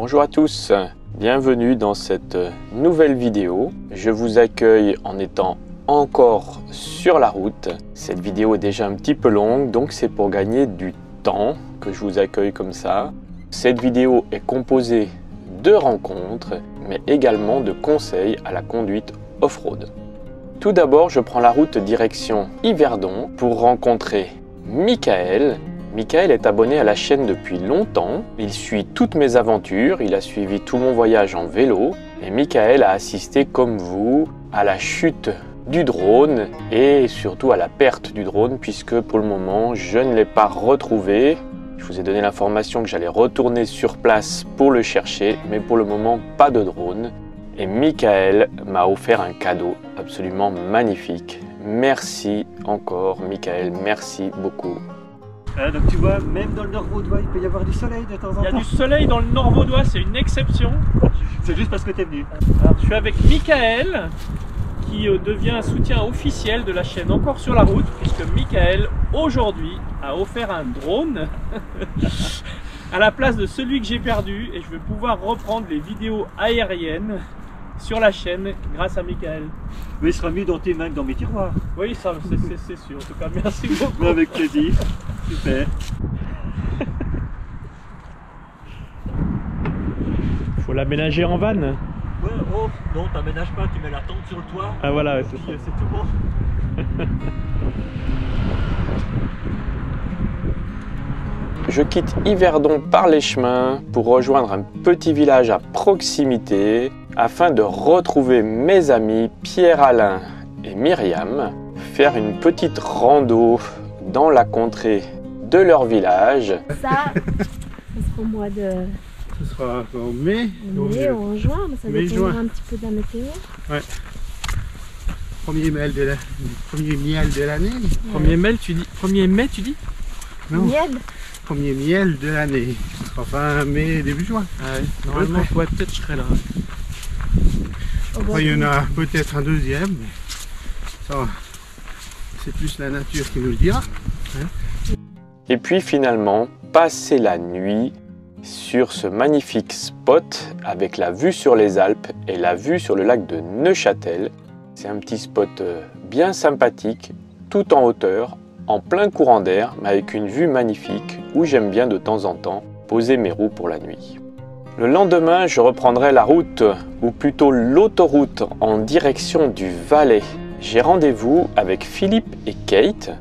Bonjour à tous, bienvenue dans cette nouvelle vidéo. Je vous accueille en étant encore sur la route. Cette vidéo est déjà un petit peu longue, donc c'est pour gagner du temps que je vous accueille comme ça. Cette vidéo est composée de rencontres, mais également de conseils à la conduite off-road. Tout d'abord, je prends la route direction Yverdon pour rencontrer Michael. Michael est abonné à la chaîne depuis longtemps, il suit toutes mes aventures, il a suivi tout mon voyage en vélo et Michael a assisté comme vous à la chute du drone et surtout à la perte du drone puisque pour le moment je ne l'ai pas retrouvé. Je vous ai donné l'information que j'allais retourner sur place pour le chercher, mais pour le moment pas de drone. Et Michael m'a offert un cadeau absolument magnifique. Merci encore Michael, merci beaucoup. Donc tu vois, même dans le Nord Vaudois, il peut y avoir du soleil de temps en temps. Il y a du soleil dans le Nord Vaudois, c'est une exception. C'est juste parce que tu es venu. Alors, je suis avec Michael, qui devient un soutien officiel de la chaîne Encore sur la route, puisque Michael, aujourd'hui, a offert un drone à la place de celui que j'ai perdu, et je vais pouvoir reprendre les vidéos aériennes sur la chaîne grâce à Michael. Mais il sera mieux dans tes mains que dans mes tiroirs. Oui, ça c'est sûr. En tout cas, merci beaucoup. Mais avec plaisir. Super. Faut l'aménager en van. Ouais, oh, non, t'aménages pas, tu mets la tente sur le toit. Ah voilà, c'est tout bon. Je quitte Yverdon par les chemins pour rejoindre un petit village à proximité afin de retrouver mes amis Pierre-Alain et Myriam, faire une petite rando dans la contrée de leur village. Ça sera au mois de... Ce sera en mai. En mai ou en juin, mais ça dépendra un petit peu de la météo. Ouais. Premier miel de l'année. Premier mai, tu dis. Premier mai, tu dis? Non. Miel. Premier miel de l'année. Ce sera fin mai, début juin. Ah oui, normalement, ouais, peut-être je serai là. Après, il y en a peut-être un deuxième, mais ça, c'est plus la nature qui nous le dira. Hein. Et puis finalement, passer la nuit sur ce magnifique spot avec la vue sur les Alpes et la vue sur le lac de Neuchâtel. C'est un petit spot bien sympathique, tout en hauteur, en plein courant d'air, mais avec une vue magnifique où j'aime bien de temps en temps poser mes roues pour la nuit. Le lendemain, je reprendrai la route, ou plutôt l'autoroute, en direction du Valais. J'ai rendez-vous avec Philippe et Kate,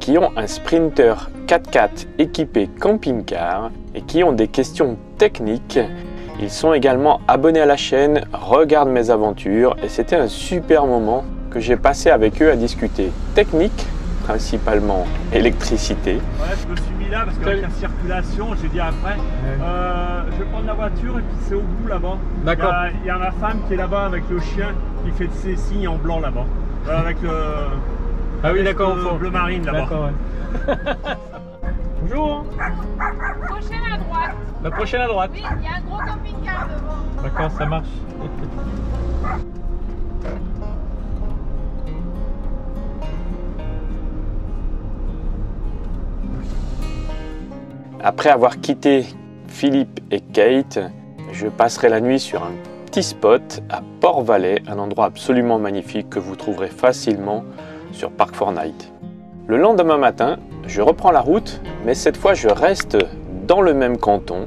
qui ont un Sprinter 4x4 équipé camping-car et qui ont des questions techniques. Ils sont également abonnés à la chaîne, regardent mes aventures et c'était un super moment que j'ai passé avec eux à discuter technique, principalement électricité. Ouais, je me suis mis là parce qu'avec la circulation, j'ai dit après, je vais prendre la voiture et puis c'est au bout là-bas. D'accord. Il y a ma femme qui est là-bas avec le chien qui fait ses signes en blanc là-bas. Avec le... Ah oui, d'accord. Le bleu marine là-bas. D'accord, ouais. Bonjour. Prochaine à droite. La prochaine à droite. Oui, il y a un gros camping-car devant. D'accord, ça marche. Après avoir quitté Philippe et Kate, je passerai la nuit sur un petit spot à Port-Valais, un endroit absolument magnifique que vous trouverez facilement sur Park4Night. Le lendemain matin, je reprends la route, mais cette fois je reste dans le même canton,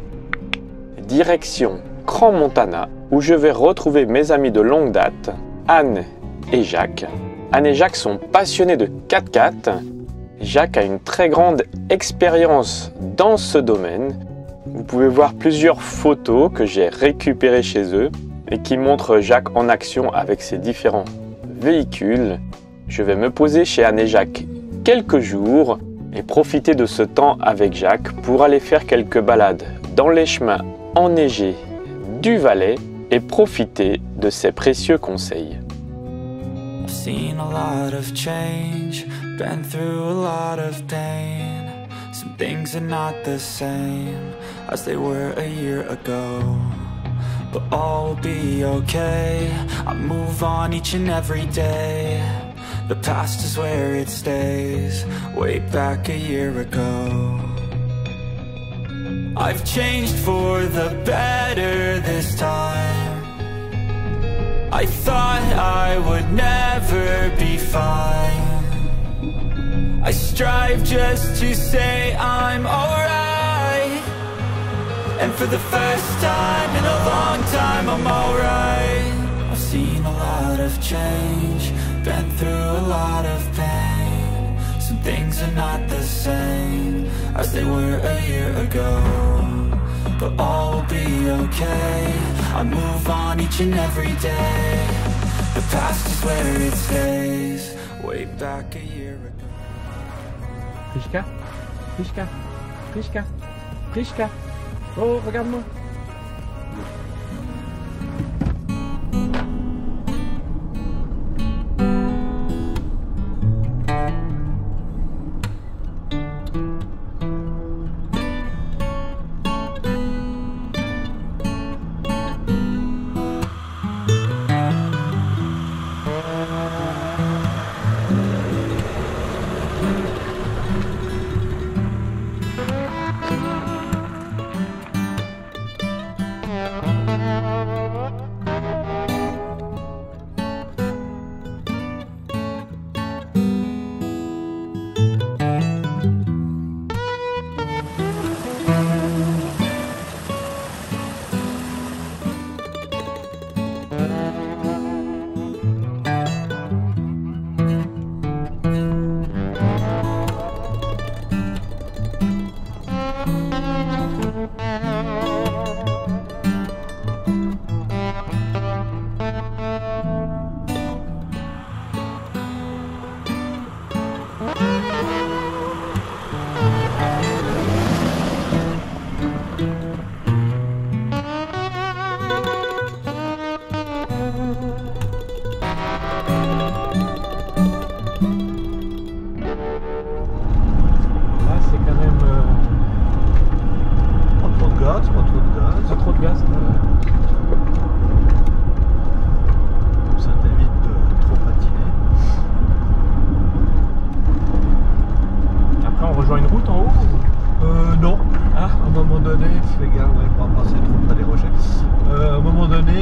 direction Crans-Montana, où je vais retrouver mes amis de longue date, Anne et Jacques. Anne et Jacques sont passionnés de 4x4. Jacques a une très grande expérience dans ce domaine. Vous pouvez voir plusieurs photos que j'ai récupérées chez eux et qui montrent Jacques en action avec ses différents véhicules. Je vais me poser chez Anne et Jacques quelques jours et profiter de ce temps avec Jacques pour aller faire quelques balades dans les chemins enneigés du Valais et profiter de ses précieux conseils. I've seen a lot of change, been through a lot of pain. Some things are not the same as they were a year ago, but all will be okay. I move on each and every day. The past is where it stays, way back a year ago. I I've changed for the better this time. I thought I would never be fine. I strive just to say I'm alright. And for the first time in a long time I'm alright. I've seen a lot of change, been through a lot of pain. Some things are not the same as they were a year ago, but all will be okay. I move on each and every day. The past is where it stays. Way back a year ago. Priska, Priska, Priska, Priska. Oh, regarde-moi.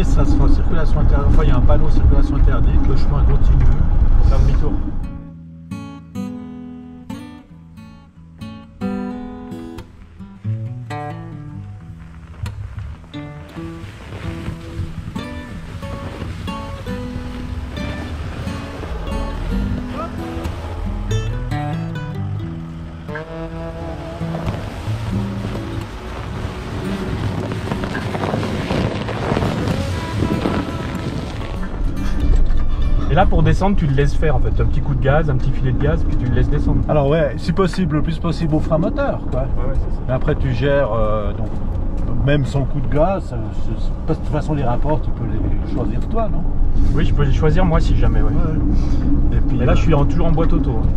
Ça sera en circulation interdite. Enfin, il y a un panneau circulation interdite, le chemin continue. On fait demi-tour. Là pour descendre tu le laisses faire en fait, un petit coup de gaz, un petit filet de gaz, puis tu le laisses descendre. Alors ouais, si possible, le plus possible au frein moteur quoi. Ouais, c'est ça. Mais après tu gères, donc même sans coup de gaz, de toute façon les rapports tu peux les choisir toi, non? Oui, je peux les choisir moi si jamais, ouais. Et puis, mais là je suis toujours en boîte auto. Hein.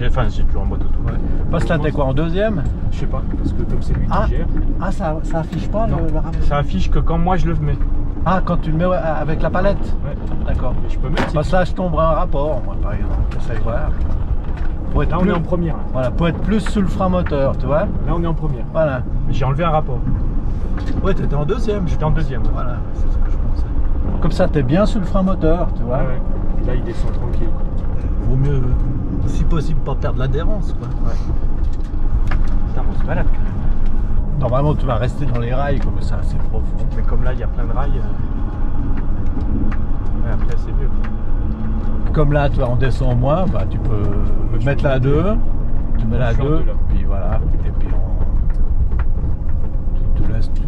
Enfin j'ai toujours en boîte auto. Ouais. Parce que là t'es quoi, en deuxième? Je sais pas, parce que comme c'est lui qui gère. Ah ça affiche pas le rapport? Ça affiche que quand moi je le mets. Ah, quand tu le mets avec la palette? Ouais. D'accord. Je peux mettre. Parce que là je tomberai un rapport, moi par exemple. Ça y voir. Pour être là on est en première. Là. Voilà, pour être plus sous le frein moteur, tu vois? Là on est en première. Voilà. Mais j'ai enlevé un rapport. Ouais, t'étais en deuxième. J'étais en deuxième. Ouais. Voilà, c'est ce que je pensais. Comme ça, t'es bien sous le frein moteur, tu vois? Ouais. Et là il descend tranquille. Vaut mieux, si possible, pas perdre l'adhérence, quoi. Ouais. Putain, on se balade quand même. Normalement, tu vas rester dans les rails, comme ça, c'est profond. Mais comme là, il y a plein de rails. Ouais, après, c'est mieux. Comme là, tu vois, on descend moins, bah, tu peux mettre la 2, tu mets la 2, puis voilà, et puis tu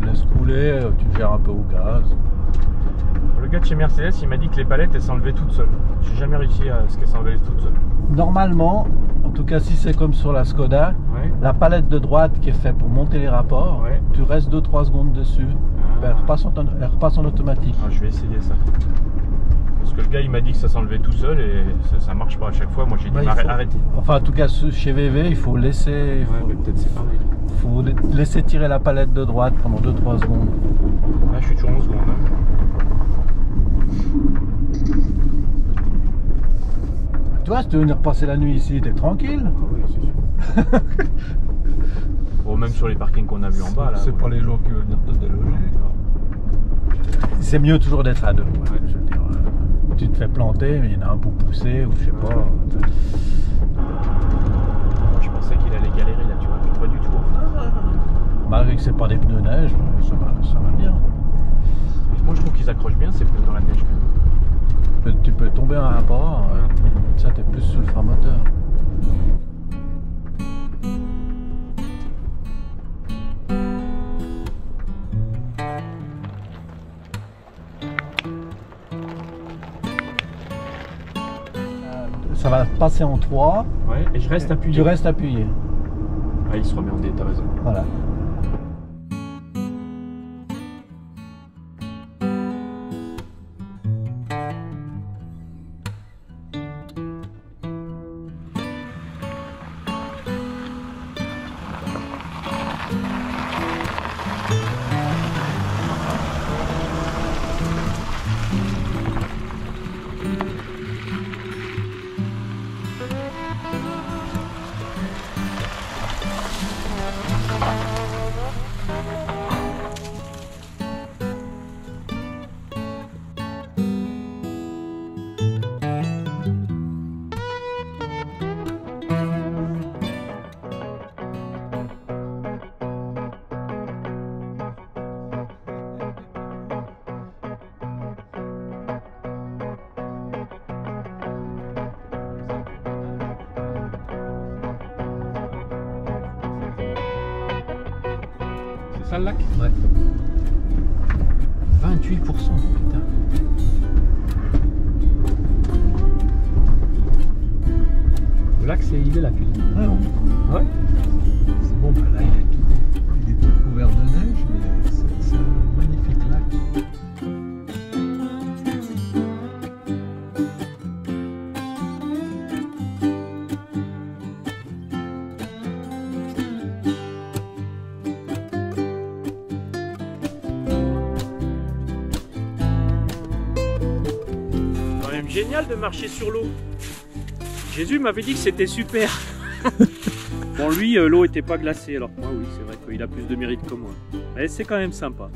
laisses couler, tu gères un peu au gaz. Le gars de chez Mercedes, il m'a dit que les palettes, elles s'enlevaient toutes seules. J'ai jamais réussi à ce qu'elles s'enlèvent toutes seules. Normalement, en tout cas si c'est comme sur la Skoda, ouais. La palette de droite qui est faite pour monter les rapports, ouais. Tu restes 2-3 secondes dessus, elle repasse en automatique. Ah, je vais essayer ça. Parce que le gars il m'a dit que ça s'enlevait tout seul et ça marche pas à chaque fois. Moi j'ai dit arrêter. Enfin en tout cas chez VV il faut laisser. Ouais, mais peut-être c'est pareil. Il faut laisser tirer la palette de droite pendant 2-3 secondes. Là je suis toujours 11 secondes. Hein. Tu vois, si tu veux venir passer la nuit ici, t'es tranquille. Ah oui, c'est sûr. Bon, même sur les parkings qu'on a vus en bas là. C'est pas les gens qui veulent venir te déloger. C'est mieux toujours d'être à deux. Ouais, je veux dire, tu te fais planter, mais il y en a un pour pousser ou je sais pas. Moi, je pensais qu'il allait galérer là, tu vois, puis pas du tout. Malgré que c'est pas des pneus neige, ça va bien. Moi, je trouve qu'ils accrochent bien ces pneus dans la neige. Tu peux tomber à un pas, ça t'es plus sur le frein moteur. Ça va passer en 3. Ouais, et je reste appuyé. Tu restes appuyé. Ah, il se remet en D, t'as raison. Voilà. C'est ça le lac? Ouais. 28%, putain. Le lac, il est là, cuisine. Ah bon. Ouais. C'est bon, bah là il est tout couvert de neige, mais c'est un magnifique lac. Quand même génial de marcher sur l'eau. Jésus m'avait dit que c'était super. Bon, lui, l'eau était pas glacée, alors que moi, oui, c'est vrai qu'il a plus de mérite que moi. Mais c'est quand même sympa.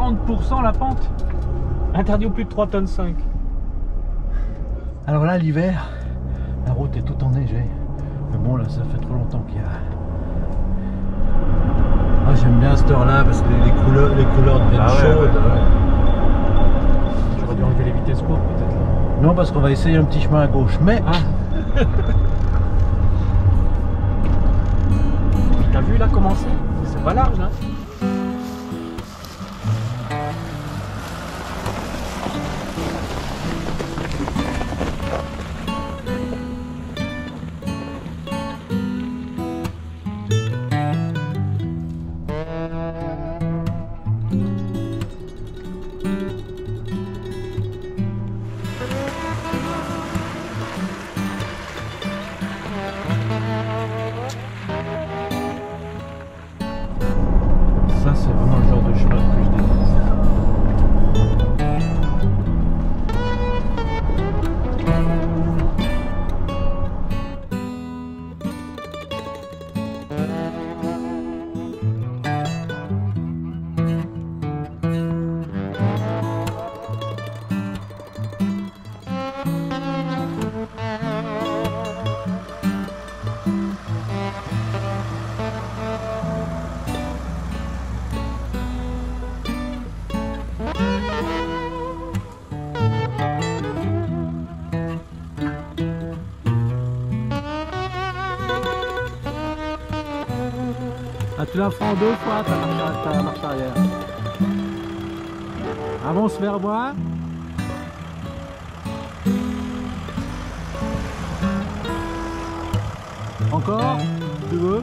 40% la pente. Interdit au plus de 3,5 tonnes. Alors là, l'hiver, la route est toute enneigée. Mais bon, là, ça fait trop longtemps qu'il y a... Ah, j'aime bien cette heure-là parce que les couleurs deviennent chaudes. Ouais. J'aurais dû enlever les vitesses courtes peut-être là. Non, parce qu'on va essayer un petit chemin à gauche. Mais... Ah. T'as vu là comment c'est pas large là. Ça, c'est vraiment le genre de chemin que je déteste. Ah, tu la prends 2 fois ta marche arrière. Avance vers moi. Encore, si tu veux.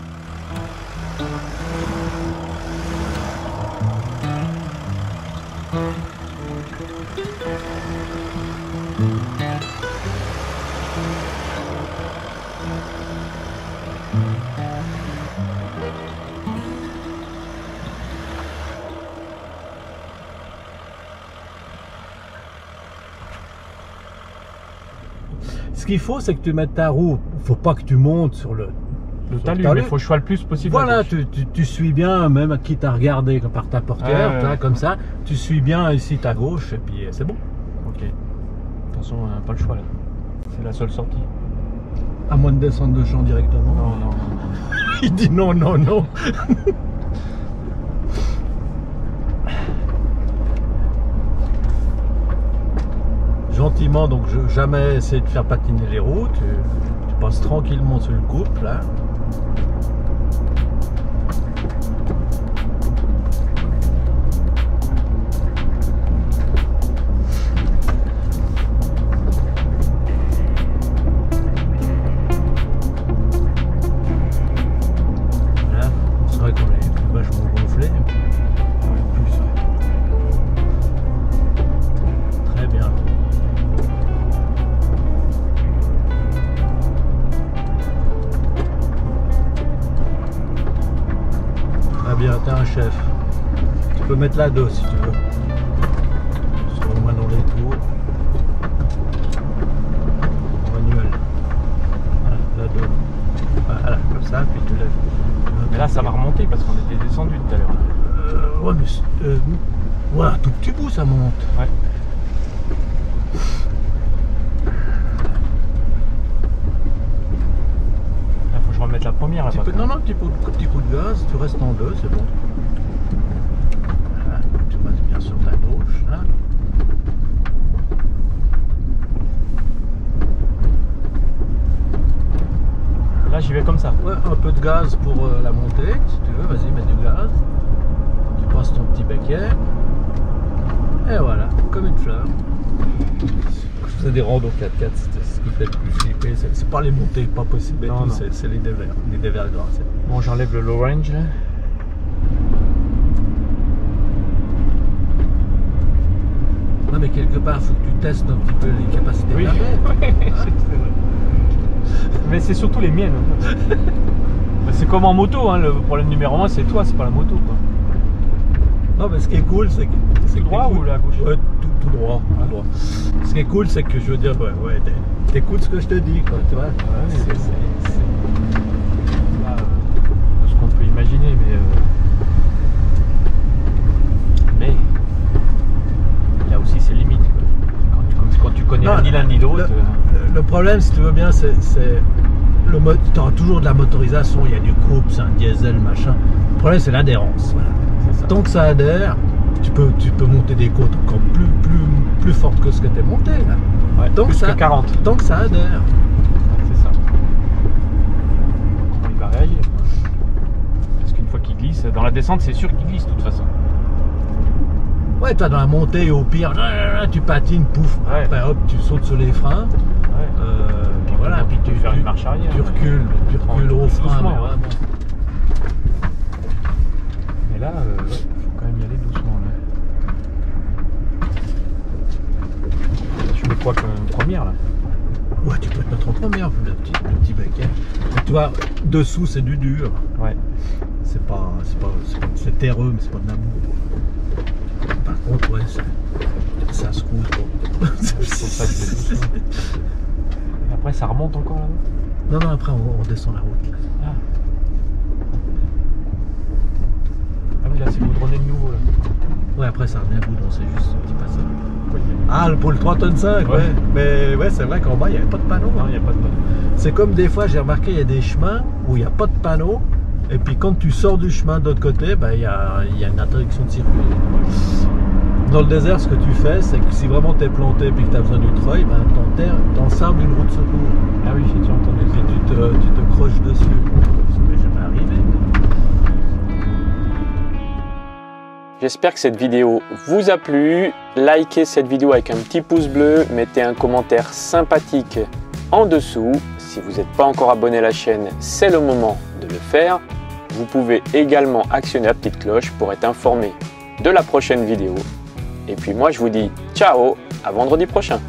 Ce qu'il faut, c'est que tu mettes ta roue. Il faut pas que tu montes sur le talus, mais il faut que je sois le plus possible. Voilà, tu suis bien, même quitte à regarder par ta portière, comme ça. Tu suis bien ici ta gauche et puis c'est bon. Ok. De toute façon, pas le choix là. C'est la seule sortie. À moins de descendre de champ directement. Non, non. Il dit non, non, non. Gentiment, donc jamais essayer de faire patiner les roues. Tu passes tranquillement sur le couple là. Voilà, c'est vrai qu'on est vachement gonflé. Très bien. Bien, t'es un chef. Tu peux mettre la dos si tu veux. Sur moi dans les tours. Manuel. Voilà, la dos. Voilà, comme ça, puis tu lèves. Mais là, ça va remonter parce qu'on était descendu tout à l'heure. Ouais, mais voilà, tout petit bout ça monte. Ouais. Mettre la première là. Non, non, petit coup de gaz, tu restes en deux, c'est bon. Voilà, tu passes bien sur ta gauche. Là, là j'y vais comme ça. Ouais, un peu de gaz pour la montée, si tu veux, vas-y, mets du gaz. Tu passes ton petit becquet. Et voilà, comme une fleur. Je faisais des randos 4x4, c'était ce qui fait le plus flipper. C'est pas les montées, pas possible, c'est les dévers gras. Bon, j'enlève le low range là. Non, mais quelque part, il faut que tu testes un petit peu les capacités de la mais c'est surtout les miennes. C'est comme en moto, hein, le problème numéro 1 c'est toi, c'est pas la moto quoi. Non, mais ce qui est cool, c'est que. C'est droit ou la gauche? Ouais, tout droit, à droit. Ce qui est cool, c'est que je veux dire, ouais, t'écoutes ce que je te dis, quoi, tu vois. Ouais, c'est ce qu'on peut imaginer, mais problème, si tu veux bien, tu auras toujours de la motorisation, il y a du couple, c'est un diesel, machin. Le problème, c'est l'adhérence. Voilà. Tant que ça adhère, tu peux monter des côtes encore plus fortes que ce que tu es monté. Là. Ouais, tant plus que que 40. Tant que ça adhère. C'est ça. Comment il va réagir? Parce qu'une fois qu'il glisse, dans la descente, c'est sûr qu'il glisse de toute façon. Ouais, toi dans la montée, au pire, tu patines, pouf, Ouais. après hop, tu sautes sur les freins. Ouais. Puis voilà, puis tu faire une marche arrière. Tu recules au frein. Doucement, Mais vraiment. Mais là, faut quand même y aller doucement. Là. Je mets quoi comme première là? Ouais, tu peux te mettre en première, le petit baquet. Tu vois, dessous c'est du dur. Ouais. C'est terreux, mais c'est pas de l'amour. Par contre, ouais, ça se roule. C'est pour ça que je vais doucement. Après, ça remonte encore là-bas? Non, après on descend la route. Là. Ah oui, là c'est goudronné de nouveau là. Ouais, après ça revient à bout, c'est juste un petit passage. Ah, pour le 3 tonnes 5, ouais. Mais ouais, c'est vrai qu'en bas, il n'y avait pas de panneau. Non, il n'y a pas de panneau. C'est comme des fois, j'ai remarqué, il y a des chemins où il n'y a pas de panneau. Et puis quand tu sors du chemin de l'autre côté, il y a une interdiction de circuler. Dans le désert, ce que tu fais, c'est que si vraiment tu es planté et que tu as besoin du treuil, t'en sables une route de secours. Ah oui, j'ai entendu. Et puis tu te croches dessus. Ça m'est jamais arrivé. J'espère que cette vidéo vous a plu. Likez cette vidéo avec un petit pouce bleu, mettez un commentaire sympathique en dessous. Si vous n'êtes pas encore abonné à la chaîne, c'est le moment de le faire. Vous pouvez également actionner la petite cloche pour être informé de la prochaine vidéo. Et puis moi je vous dis ciao, à vendredi prochain.